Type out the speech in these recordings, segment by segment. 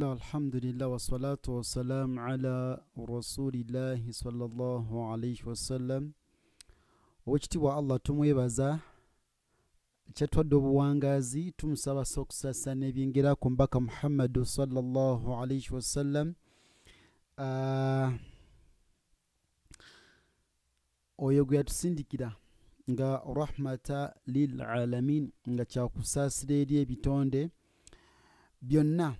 Bismillah, alhamdulillah, wa salatu wa salam ala rasulillahi sallallahu alayhi wa sallam. Owekitiibwa Allah tumwebaza kyatwadde obuwangazi tumusaba sokusasa n'ebyengera ku mbaka Muhammadu sallallahu alayhi wa sallam. Oyo gwe yatusindikira nga rahmata lil alamin, nga kyakusaasira eri ebitonde byonna.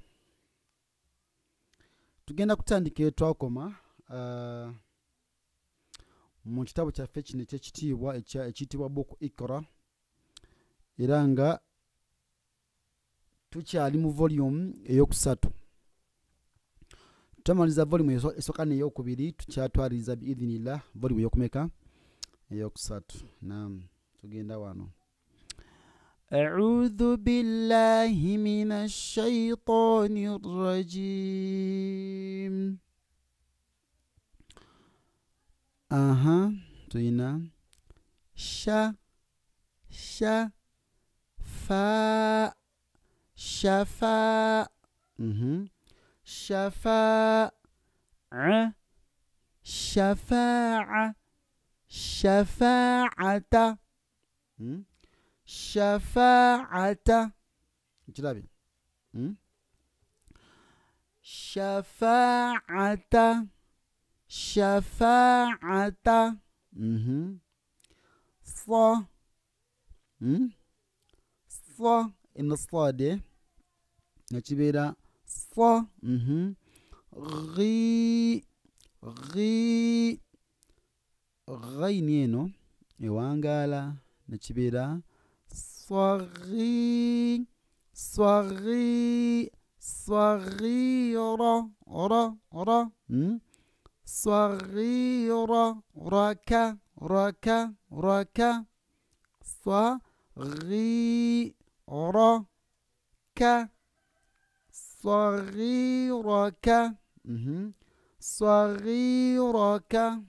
Tugenda kutandika etwakoma mu kitabo kyaffe kino ekyekitiibwa ekiyitibwa buku Ikra, era nga tukyali mu volume eyokusatu. Tutamaliza volume esooka n'eyokubiri, tukyatwaliriza biidhinillah volume eyokumeka eyokusatu. Naam, tugenda wano. أعوذ بالله من الشيطان الرجيم. توينا شا فا شفا شفاعة شفاعة شفاعة شفاعة جلابي شفاعة شفاعة صا صا إن الصاد نتبيرا صا غي غي غينينو يوانغالا نتبيرا صغي صغي صغيرة را را صغيرة ركا ركا ركا صغيرة كا صغيرة صغيرة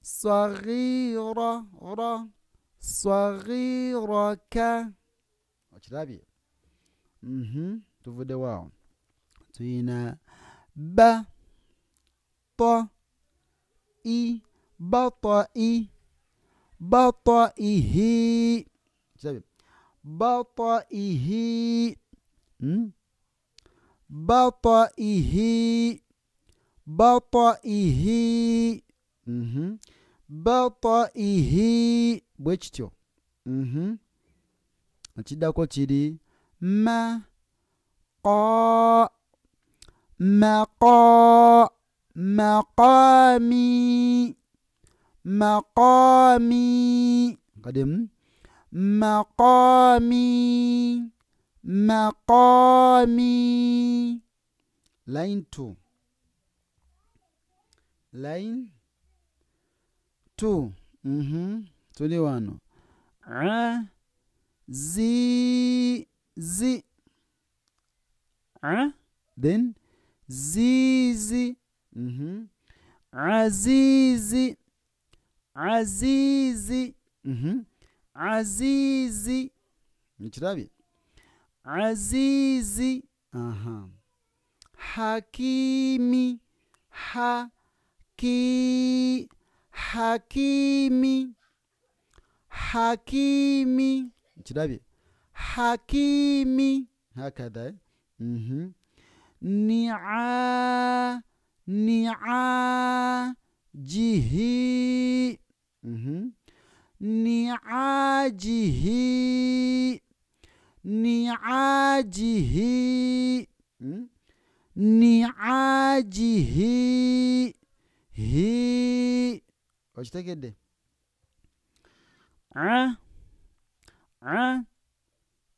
صغيرة را صغيرة. Ochirabi. Tuvude wao. Tuina ba ta i batai bataihi. Ochirabi. Bataihi. Bataihi bataihi. Bataihi bwekityo. Ekiddako kiri ma qa maqa maqami maqami kadem maqami maqami. Line 2 line 2 tuli wano. Zi zi then zizi azizi azizi azizi nikirabi azizi hakimi haki hakimi hakimi nikirabi hakimi hakadha. Ni'a ni'a jihi ni'a jihi ni'a jihi ni'a jihi hi. Okitegedde?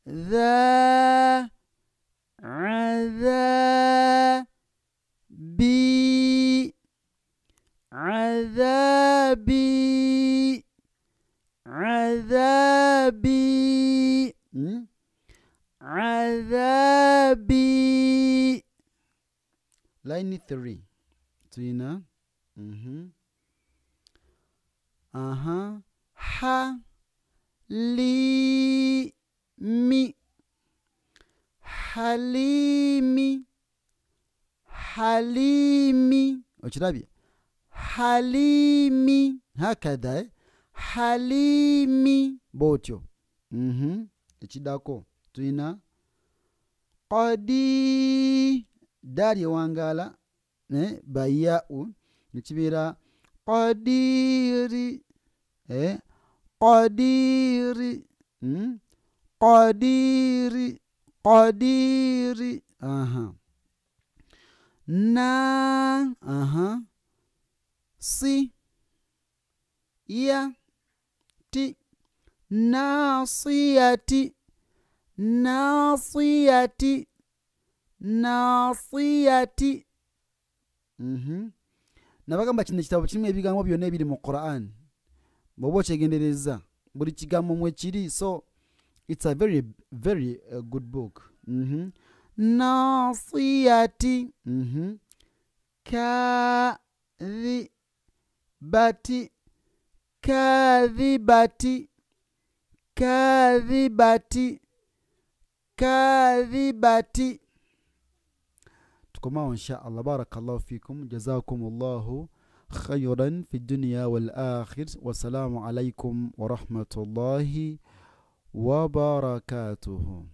Dha عذابي عذابي عذابي عذابي. Line 3 Tina ha li mi halimi halimi okirabye halimi hakadha halimi botyo ekidako tuyina qadi dali wangala bayau nikibira qadiri qadiri qadiri qadiri na si ya ti nasiyati nasiyati nasiyati nabagamba kino ekitabo kirimu ebigambo byonna ebiri mu Quran bwoba okyegendereza buli kigambo mwe kiri so it's a very very good book nasiyati kadhibati kadhibati kadhibati kadhibati تقوموا إن شاء الله بارك الله فيكم جزاكم الله خيرا في الدنيا والآخر والسلام عليكم ورحمة الله وبركاته